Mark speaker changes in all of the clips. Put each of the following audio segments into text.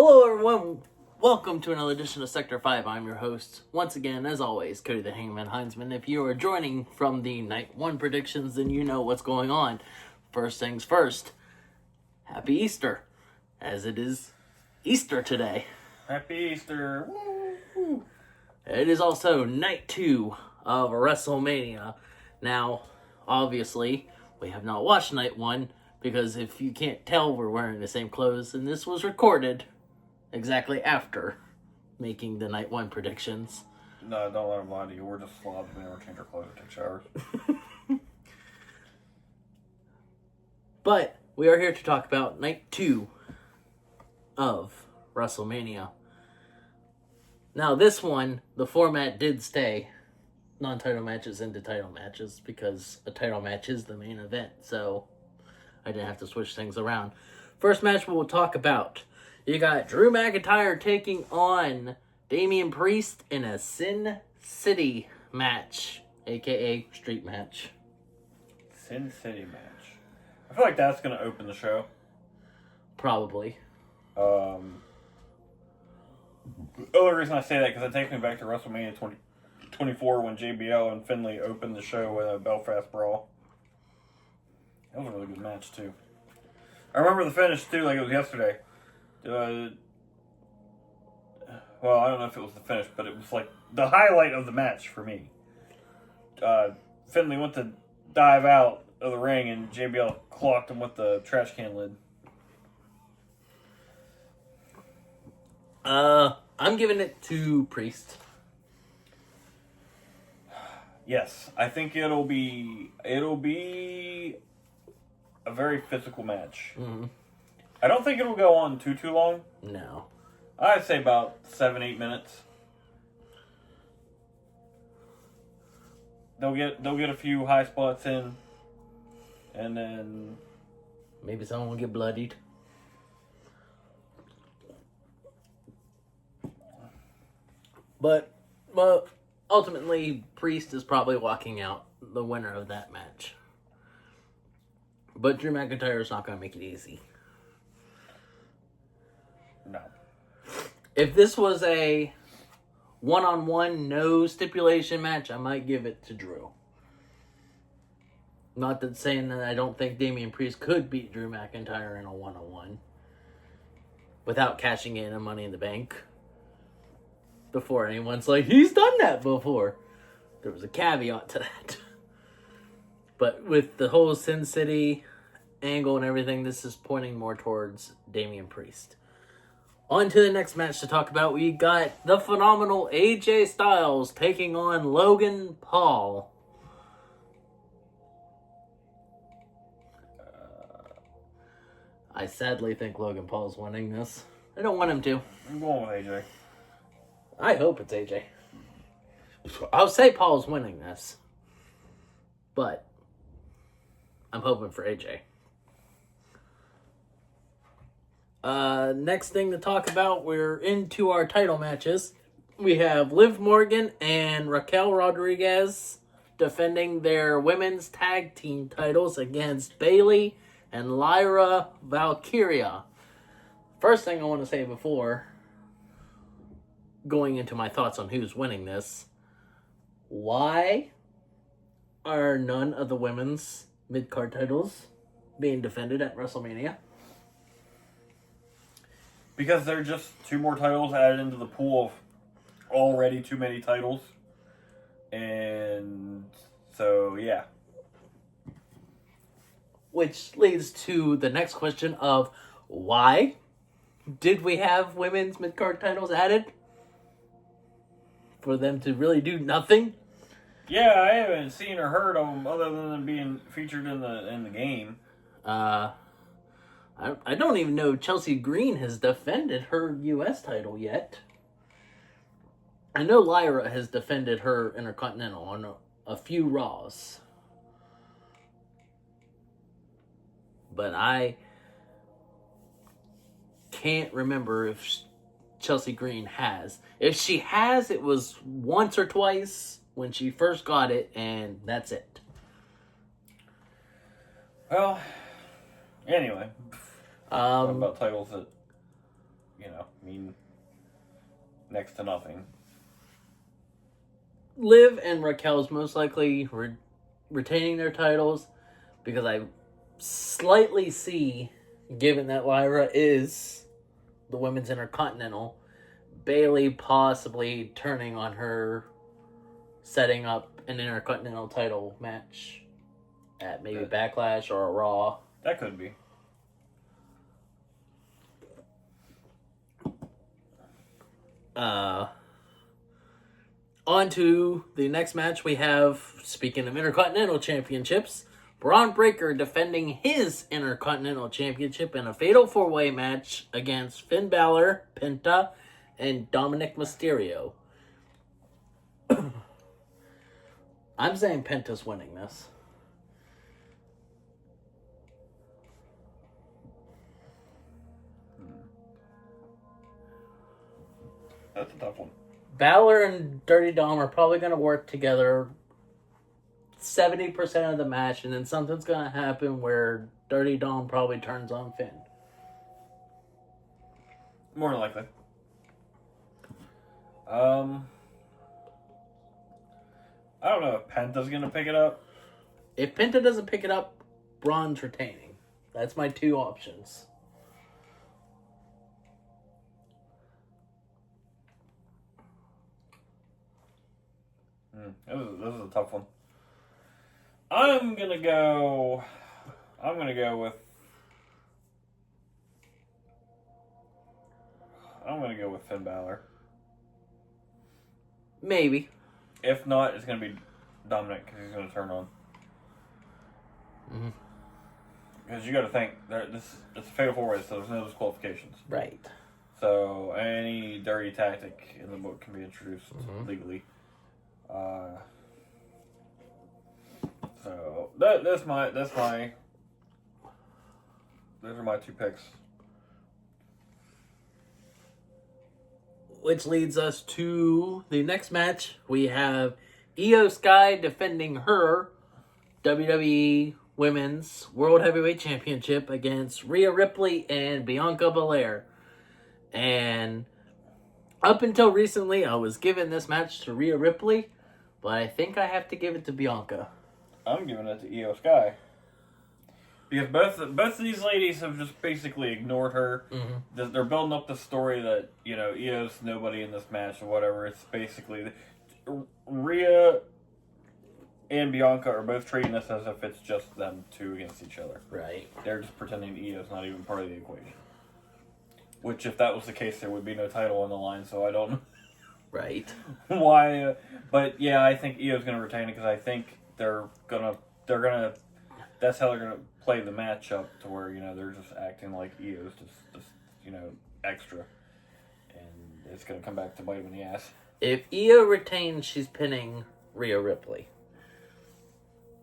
Speaker 1: Hello everyone, welcome to another edition of Sector 5. I'm your host, once again, as always, Cody the Hangman Heinzman. If you are joining from the Night 1 predictions, then you know what's going on. First things first, Happy Easter, as it is Easter today.
Speaker 2: Happy Easter! Woo!
Speaker 1: It is also Night 2 of Wrestlemania. Now, obviously, we have not watched Night 1, because if you can't tell, we're wearing the same clothes, and this was recorded exactly after making the Night 1 predictions.
Speaker 2: No, don't let them lie to you. We're just slobs. We never change our clothes or take showers.
Speaker 1: But we are here to talk about Night 2 of WrestleMania. Now, this one, the format did stay non-title matches into title matches because a title match is the main event, so I didn't have to switch things around. First match we'll talk about. You got Drew McIntyre taking on Damian Priest in a Sin City match, aka street match.
Speaker 2: Sin City match. I feel like that's going to open the show.
Speaker 1: Probably.
Speaker 2: The only reason I say that because it takes me back to WrestleMania 2024 when JBL and Finlay opened the show with a Belfast Brawl. That was a really good match, too. I remember the finish, too, like it was yesterday. Well, I don't know if it was the finish, but it was like the highlight of the match for me. Finlay went to dive out of the ring and JBL clocked him with the trash can lid.
Speaker 1: I'm giving it to Priest.
Speaker 2: Yes, I think it'll be a very physical match.
Speaker 1: Mm-hmm.
Speaker 2: I don't think it'll go on too long.
Speaker 1: No.
Speaker 2: I'd say about 7-8 minutes. They'll get a few high spots in, and then
Speaker 1: maybe someone will get bloodied. But ultimately, Priest is probably walking out the winner of that match. But Drew McIntyre is not going to make it easy.
Speaker 2: No.
Speaker 1: If this was a one-on-one, no stipulation match, I might give it to Drew. Not that saying that I don't think Damian Priest could beat Drew McIntyre in a one-on-one without cashing in a Money in the Bank. Before anyone's like, he's done that before. There was a caveat to that. But with the whole Sin City angle and everything, this is pointing more towards Damian Priest. On to the next match to talk about. We got the phenomenal AJ Styles taking on Logan Paul. I sadly think Logan Paul's winning this. I don't want him to.
Speaker 2: I'm going with AJ.
Speaker 1: I hope it's AJ. I'll say Paul's winning this. But I'm hoping for AJ. Next thing to talk about, we're into our title matches. We have Liv Morgan and Raquel Rodriguez defending their women's tag team titles against Bayley and Lyra Valkyria. First thing I want to say before going into my thoughts on who's winning this, why are none of the women's mid-card titles being defended at WrestleMania?
Speaker 2: Because they're just 2 more titles added into the pool of already too many titles. And so, yeah.
Speaker 1: Which leads to the next question of why did we have women's mid-card titles added? For them to really do nothing?
Speaker 2: Yeah, I haven't seen or heard of them other than them being featured in the game.
Speaker 1: I don't even know Chelsea Green has defended her U.S. title yet. I know Lyra has defended her Intercontinental on a few Raws. But I can't remember if Chelsea Green has. If she has, it was once or twice when she first got it, and that's it.
Speaker 2: Well, anyway. Talking about titles that mean next to nothing.
Speaker 1: Liv and Raquel's most likely retaining their titles because I slightly see, given that Lyra is the Women's Intercontinental, Bayley possibly turning on her, setting up an Intercontinental title match at maybe Backlash or a Raw.
Speaker 2: That could be.
Speaker 1: On to the next match we have, speaking of Intercontinental Championships, Braun Breaker defending his Intercontinental Championship in a Fatal 4-Way match against Finn Balor, Penta, and Dominic Mysterio. I'm saying Penta's winning this.
Speaker 2: That's a tough one.
Speaker 1: Balor and Dirty Dom are probably going to work together 70% of the match, and then something's going to happen where Dirty Dom probably turns on Finn.
Speaker 2: More than likely. I don't know if Penta's going to pick it up.
Speaker 1: If Penta doesn't pick it up, Braun's retaining. That's my two options.
Speaker 2: This is a tough one. I'm gonna go with Finn Balor.
Speaker 1: Maybe.
Speaker 2: If not, it's gonna be Dominic because he's gonna turn on.
Speaker 1: Mm-hmm.
Speaker 2: Because you got to think it's a fatal 4-way, so there's no disqualifications.
Speaker 1: Right.
Speaker 2: So any dirty tactic in the book can be introduced legally. So those are my two picks.
Speaker 1: Which leads us to the next match. We have Io Sky defending her WWE Women's World Heavyweight Championship against Rhea Ripley and Bianca Belair. And up until recently, I was giving this match to Rhea Ripley, but I think I have to give it to Bianca.
Speaker 2: I'm giving it to Io Sky. Because both of these ladies have just basically ignored her. Mm-hmm. They're building up the story that, Io's nobody in this match or whatever. It's basically Rhea and Bianca are both treating this as if it's just them two against each other.
Speaker 1: Right.
Speaker 2: They're just pretending Io's not even part of the equation. Which, if that was the case, there would be no title on the line, so I don't know.
Speaker 1: Right.
Speaker 2: Why. But, yeah, I think Io's going to retain it because I think that's how they're going to play the match up to where, they're just acting like Io's just extra. And it's going to come back to bite them in the ass.
Speaker 1: If Io retains, she's pinning Rhea Ripley.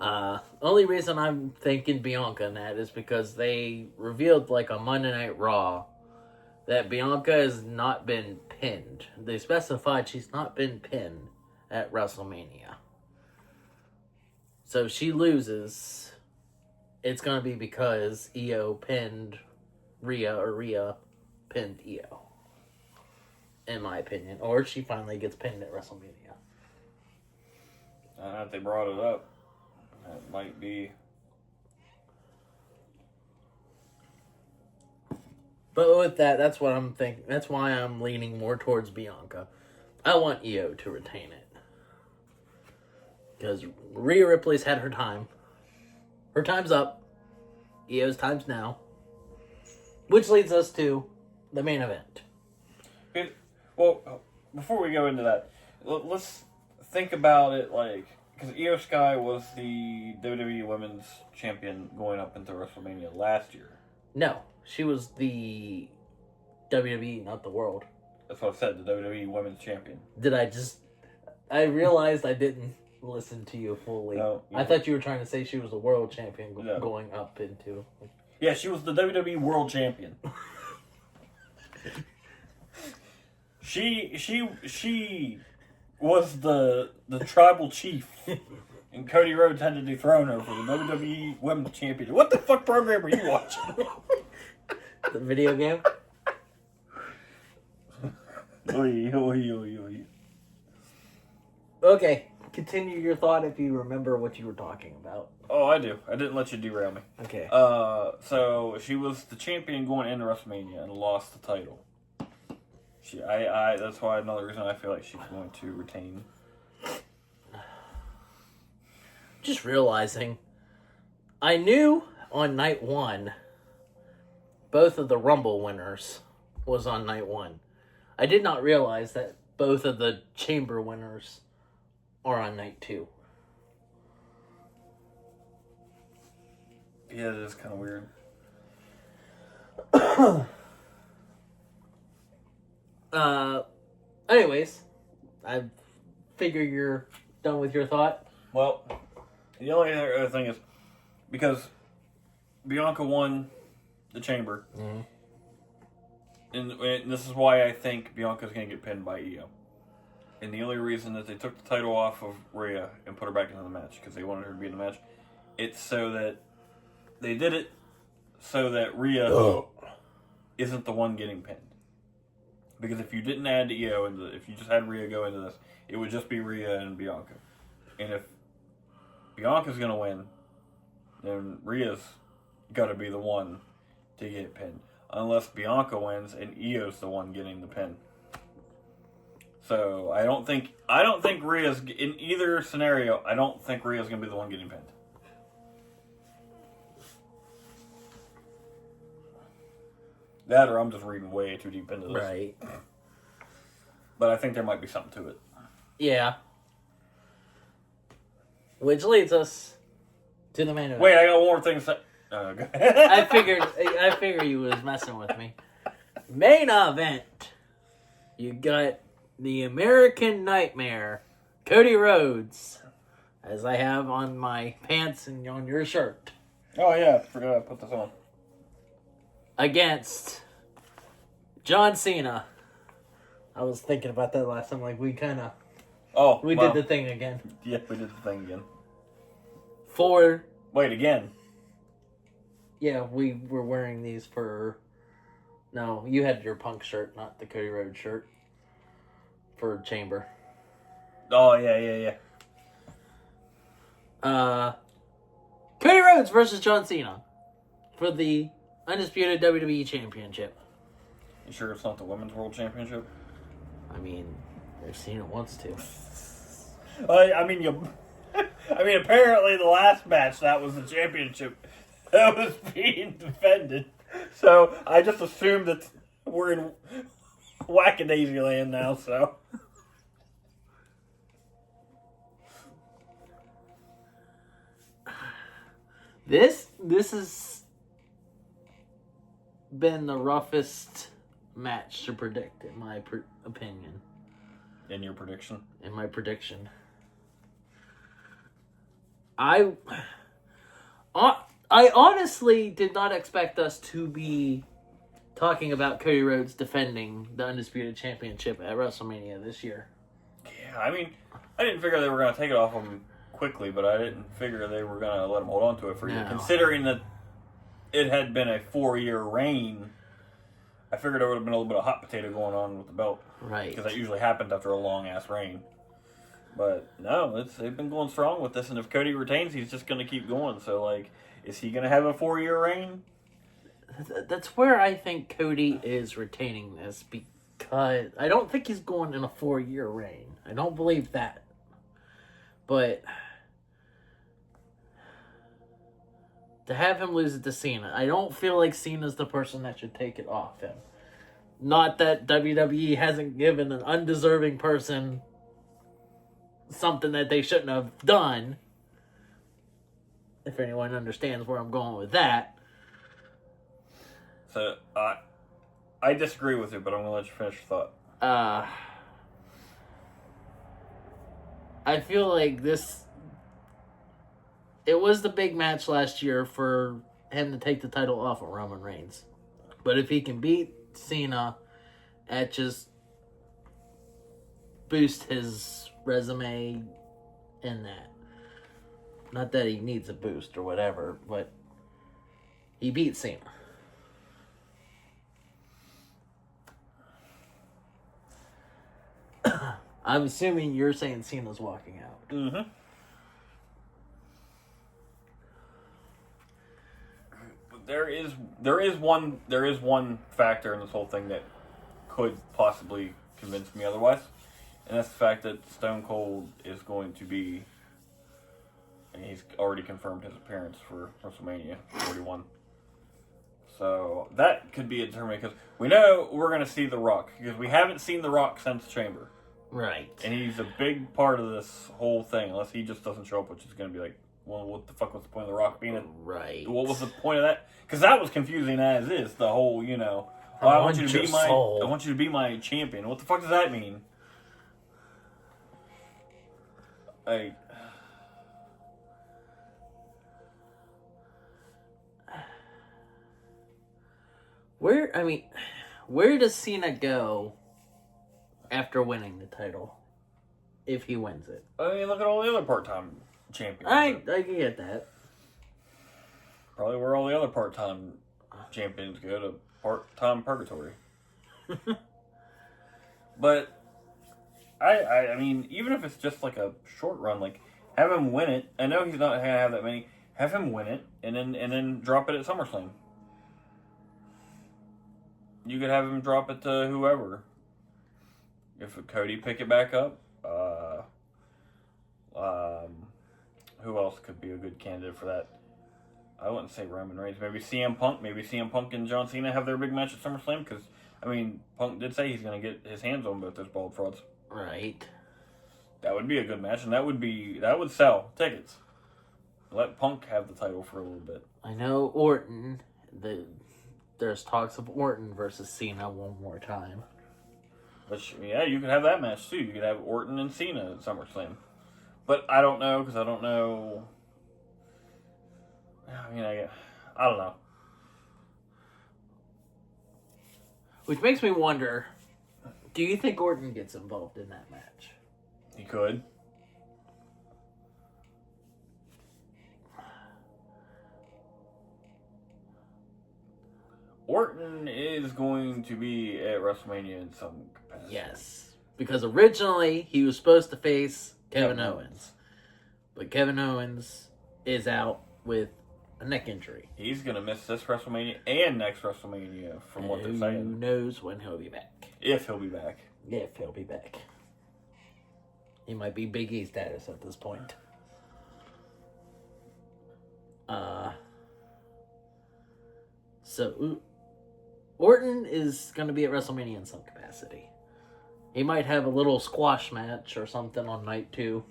Speaker 1: Only reason I'm thinking Bianca in that is because they revealed, on Monday Night Raw, that Bianca has not been pinned. They specified she's not been pinned at WrestleMania. So if she loses, it's going to be because Io pinned Rhea or Rhea pinned Io. In my opinion. Or she finally gets pinned at WrestleMania.
Speaker 2: I don't know if they brought it up. That might be.
Speaker 1: But with that, that's what I'm thinking. That's why I'm leaning more towards Bianca. I want Io to retain it. Because Rhea Ripley's had her time. Her time's up. Io's time's now. Which leads us to the main event.
Speaker 2: Well, before we go into that, let's think about it because Io Sky was the WWE Women's Champion going up into WrestleMania last year.
Speaker 1: No, she was the WWE, not the world.
Speaker 2: That's what I said, the WWE Women's Champion.
Speaker 1: I realized I didn't listen to you fully.
Speaker 2: No,
Speaker 1: I thought you were trying to say she was the world champion going up into...
Speaker 2: Yeah, she was the WWE World Champion. She was the tribal chief, and Cody Rhodes had to dethrone her for the WWE Women's Champion. What the fuck program are you watching?
Speaker 1: The video game?
Speaker 2: Oy, oy, oy, oy.
Speaker 1: Okay, continue your thought if you remember what you were talking about.
Speaker 2: Oh, I do. I didn't let you derail me.
Speaker 1: Okay.
Speaker 2: So she was the champion going into WrestleMania and lost the title. That's why another reason I feel like she's going to retain.
Speaker 1: Just realizing, I knew on night one, both of the Rumble winners was on night one. I did not realize that both of the Chamber winners are on night two.
Speaker 2: Yeah, it is kind of weird.
Speaker 1: Anyways, I figure you're done with your thought.
Speaker 2: Well, the only other thing is, because Bianca won the Chamber, and this is why I think Bianca's going to get pinned by Io. And the only reason that they took the title off of Rhea and put her back into the match, because they wanted her to be in the match, it's so that they did it so that Rhea isn't the one getting pinned. Because if you didn't add Io, if you just had Rhea go into this, it would just be Rhea and Bianca. And if Bianca's going to win, then Rhea's got to be the one to get pinned. Unless Bianca wins and Io's the one getting the pin. So I don't think Rhea's, in either scenario, I don't think Rhea's going to be the one getting pinned. That, or I'm just reading way too deep into this.
Speaker 1: Right.
Speaker 2: But I think there might be something to it.
Speaker 1: Yeah. Which leads us to the main event.
Speaker 2: Wait, I got one more thing to say. Go ahead.
Speaker 1: I figured you was messing with me. Main event. You got the American Nightmare, Cody Rhodes, as I have on my pants and on your shirt,
Speaker 2: Oh yeah, I forgot I put this on.
Speaker 1: against John Cena. I was thinking about that last time. Like, we did the thing again.
Speaker 2: Yeah, we did the thing again. Wait, again?
Speaker 1: Yeah, we were wearing these for... No, you had your Punk shirt, not the Cody Rhodes shirt. For Chamber.
Speaker 2: Oh, yeah.
Speaker 1: Cody Rhodes versus John Cena for the Undisputed WWE Championship.
Speaker 2: You sure it's not the Women's World Championship?
Speaker 1: I mean, if Cena wants to.
Speaker 2: apparently the last match, that was the championship that was being defended. So I just assumed that we're in wackadaisy land now, so.
Speaker 1: This has been the roughest match to predict, in my opinion.
Speaker 2: In your prediction?
Speaker 1: In my prediction. I honestly did not expect us to be talking about Cody Rhodes defending the Undisputed Championship at WrestleMania this year.
Speaker 2: Yeah, I mean, I didn't figure they were going to take it off him quickly, but I didn't figure they were going to let him hold on to it for you. Considering that it had been a 4-year reign, I figured there would have been a little bit of hot potato going on with the belt.
Speaker 1: Right.
Speaker 2: Because that usually happens after a long-ass reign. But no, they've been going strong with this, and if Cody retains, he's just going to keep going. So, like, is he going to have a 4-year reign?
Speaker 1: That's where I think Cody is retaining this, because I don't think he's going in a 4-year reign. I don't believe that. But to have him lose it to Cena, I don't feel like Cena's the person that should take it off him. Not that WWE hasn't given an undeserving person something that they shouldn't have done. If anyone understands where I'm going with that.
Speaker 2: So, I disagree with you, but I'm going to let you finish your thought.
Speaker 1: I feel like it was the big match last year for him to take the title off of Roman Reigns. But if he can beat Cena, it just boost his resume in that. Not that he needs a boost or whatever, but he beat Cena. I'm assuming you're saying Cena's walking out.
Speaker 2: Mm-hmm. There is one factor in this whole thing that could possibly convince me otherwise, and that's the fact that Stone Cold is going to be, and he's already confirmed his appearance for WrestleMania 41. So that could be a determinant because we know we're going to see The Rock because we haven't seen The Rock since Chamber,
Speaker 1: Right.
Speaker 2: and he's a big part of this whole thing. Unless he just doesn't show up, which is going to be like, well, what the fuck was the point of The Rock being?
Speaker 1: Right.
Speaker 2: What was the point of that? Because that was confusing as is. The whole, oh, I want you to be my champion. What the fuck does that mean?
Speaker 1: Where does Cena go after winning the title? If he wins it.
Speaker 2: I mean, look at all the other part-time champions.
Speaker 1: I can get that.
Speaker 2: Probably where all the other part-time champions go, to part-time purgatory. But I mean, even if it's just like a short run, like have him win it. I know he's not gonna have that many. Have him win it and then drop it at SummerSlam. You could have him drop it to whoever. If Cody pick it back up, who else could be a good candidate for that? I wouldn't say Roman Reigns. Maybe CM Punk. Maybe CM Punk and John Cena have their big match at SummerSlam. Because, I mean, Punk did say he's going to get his hands on both those bald frauds.
Speaker 1: Right.
Speaker 2: That would be a good match, and that would sell tickets. Let Punk have the title for a little bit.
Speaker 1: I know Orton. There's talks of Orton versus Cena one more time.
Speaker 2: Which, yeah, you could have that match, too. You could have Orton and Cena at SummerSlam. But I don't know, because I don't know... I mean, I don't know.
Speaker 1: Which makes me wonder, do you think Orton gets involved in that match?
Speaker 2: He could. Orton is going to be at WrestleMania in some capacity.
Speaker 1: Yes. Because originally he was supposed to face Kevin Owens. But Kevin Owens is out with a neck injury.
Speaker 2: He's going to miss this WrestleMania and next WrestleMania from what they're saying.
Speaker 1: Who knows when he'll be back.
Speaker 2: If he'll be back.
Speaker 1: If he'll be back. He might be Big E status at this point. So, Orton is going to be at WrestleMania in some capacity. He might have a little squash match or something on night 2.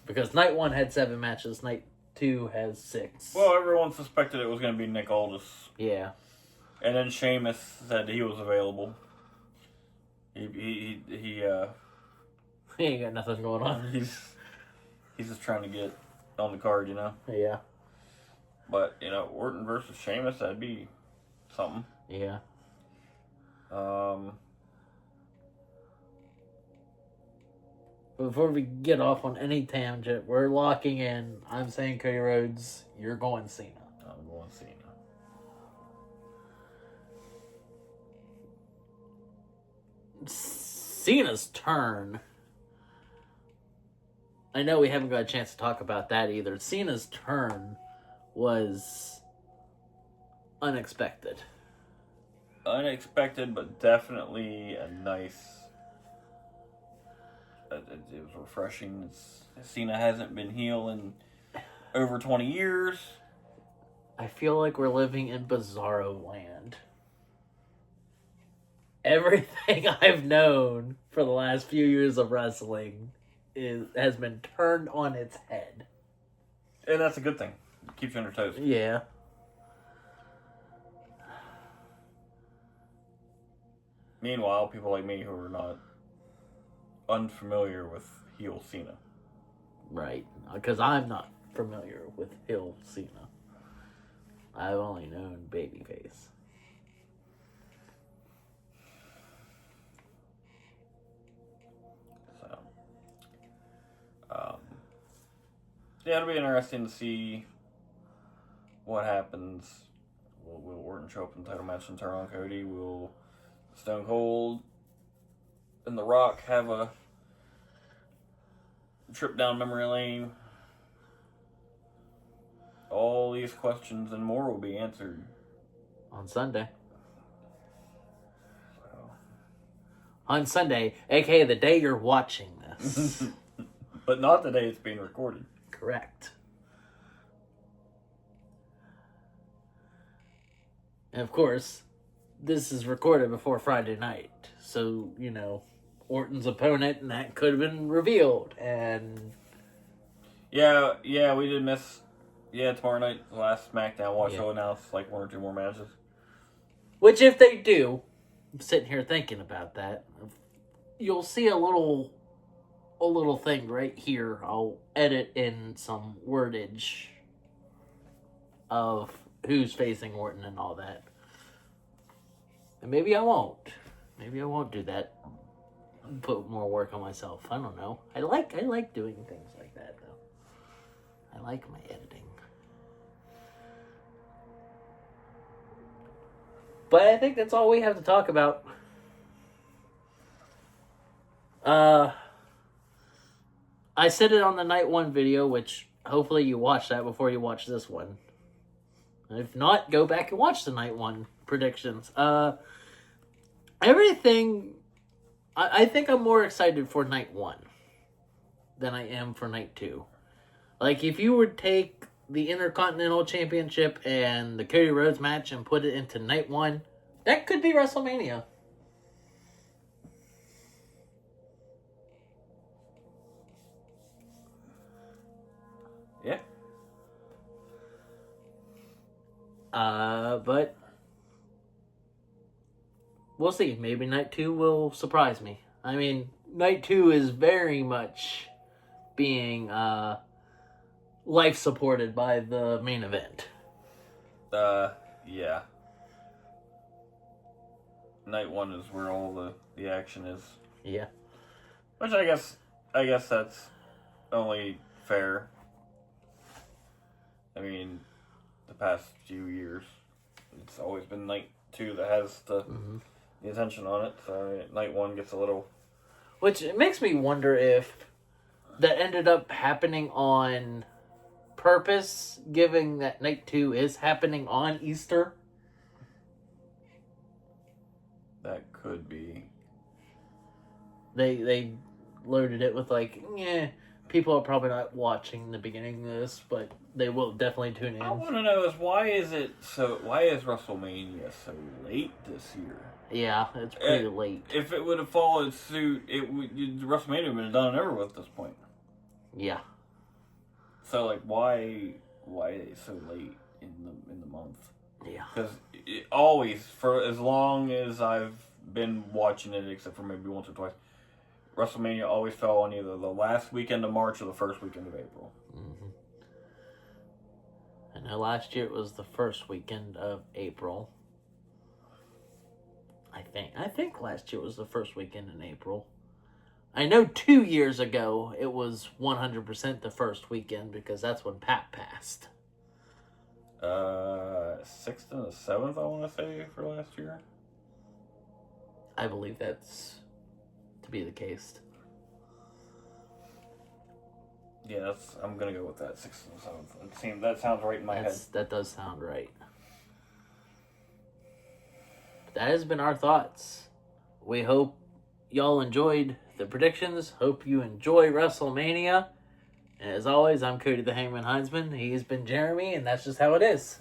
Speaker 1: Because night 1 had 7 matches, night 2 has 6.
Speaker 2: Well, everyone suspected it was going to be Nick Aldis.
Speaker 1: Yeah.
Speaker 2: And then Sheamus said he was available. He
Speaker 1: ain't got nothing going on.
Speaker 2: He's just trying to get on the card, you know?
Speaker 1: Yeah.
Speaker 2: But, Orton versus Sheamus, that'd be something.
Speaker 1: Yeah. Before we get off on any tangent, we're locking in. I'm saying Cody Rhodes. You're going Cena.
Speaker 2: I'm going Cena.
Speaker 1: Cena's turn. I know we haven't got a chance to talk about that either. Cena's turn was unexpected.
Speaker 2: Unexpected, but definitely a nice... It was refreshing. Cena hasn't been heel in over 20 years.
Speaker 1: I feel like we're living in Bizarro land. Everything I've known for the last few years of wrestling has been turned on its head.
Speaker 2: And that's a good thing. It keeps you on your toes.
Speaker 1: Yeah.
Speaker 2: Meanwhile, people like me who are not unfamiliar with heel Cena.
Speaker 1: Right. Because I'm not familiar with heel Cena. I've only known babyface.
Speaker 2: So, yeah, it'll be interesting to see what happens. Will Orton show up in the title match and turn on Cody? Will Stone Cold and The Rock have a trip down memory lane. All these questions and more will be answered
Speaker 1: on Sunday.
Speaker 2: So.
Speaker 1: On Sunday, aka the day you're watching this.
Speaker 2: But not the day it's being recorded.
Speaker 1: Correct. And of course, this is recorded before Friday night. So, Orton's opponent, and that could have been revealed. And
Speaker 2: yeah, we did miss. Yeah, tomorrow night, the last SmackDown watch.
Speaker 1: Yeah.
Speaker 2: They'll announce like 1 or 2 more matches.
Speaker 1: which, if they do, I'm sitting here thinking about that. You'll see a little thing right here. I'll edit in some wordage of who's facing Orton and all that. And maybe I won't. Maybe I won't do that. Put more work on myself. I don't know. I like doing things like that, though. I like my editing. But I think that's all we have to talk about. I said it on the night one video, which hopefully you watched that before you watch this one. If not, go back and watch the night one predictions. Everything, I think I'm more excited for night one than I am for night two. Like, if you would take the Intercontinental Championship and the Cody Rhodes match and put it into night one, that could be WrestleMania.
Speaker 2: Yeah.
Speaker 1: But we'll see. Maybe night two will surprise me. I mean, night two is very much being life supported by the main event.
Speaker 2: Yeah. Night one is where all the action is.
Speaker 1: Yeah.
Speaker 2: Which I guess that's only fair. I mean, the past few years, it's always been night two that has the attention on it. So night one gets a little.
Speaker 1: Which it makes me wonder if that ended up happening on purpose, given that night two is happening on Easter.
Speaker 2: That could be.
Speaker 1: They loaded it with people are probably not watching the beginning of this, but they will definitely tune in.
Speaker 2: I want to know why is WrestleMania so late this year?
Speaker 1: Yeah, it's pretty late.
Speaker 2: If it would have followed suit, WrestleMania would have been done and over with at this point.
Speaker 1: Yeah.
Speaker 2: So why so late in the month?
Speaker 1: Yeah.
Speaker 2: Because always, for as long as I've been watching it, except for maybe once or twice, WrestleMania always fell on either the last weekend of March or the first weekend of April.
Speaker 1: Mm-hmm. I know last year it was the first weekend of April. I think last year was the first weekend in April. I know 2 years ago it was 100% the first weekend because that's when Pat passed.
Speaker 2: 6th and the 7th, I want to say, for last year.
Speaker 1: I believe that's to be the case.
Speaker 2: Yeah, I'm gonna go with that 6th and 7th. That sounds right in my head.
Speaker 1: That does sound right. But that has been our thoughts. We hope y'all enjoyed the predictions. Hope you enjoy WrestleMania. And as always, I'm Cody the Hangman Heinzman. He's been Jeremy, and that's just how it is.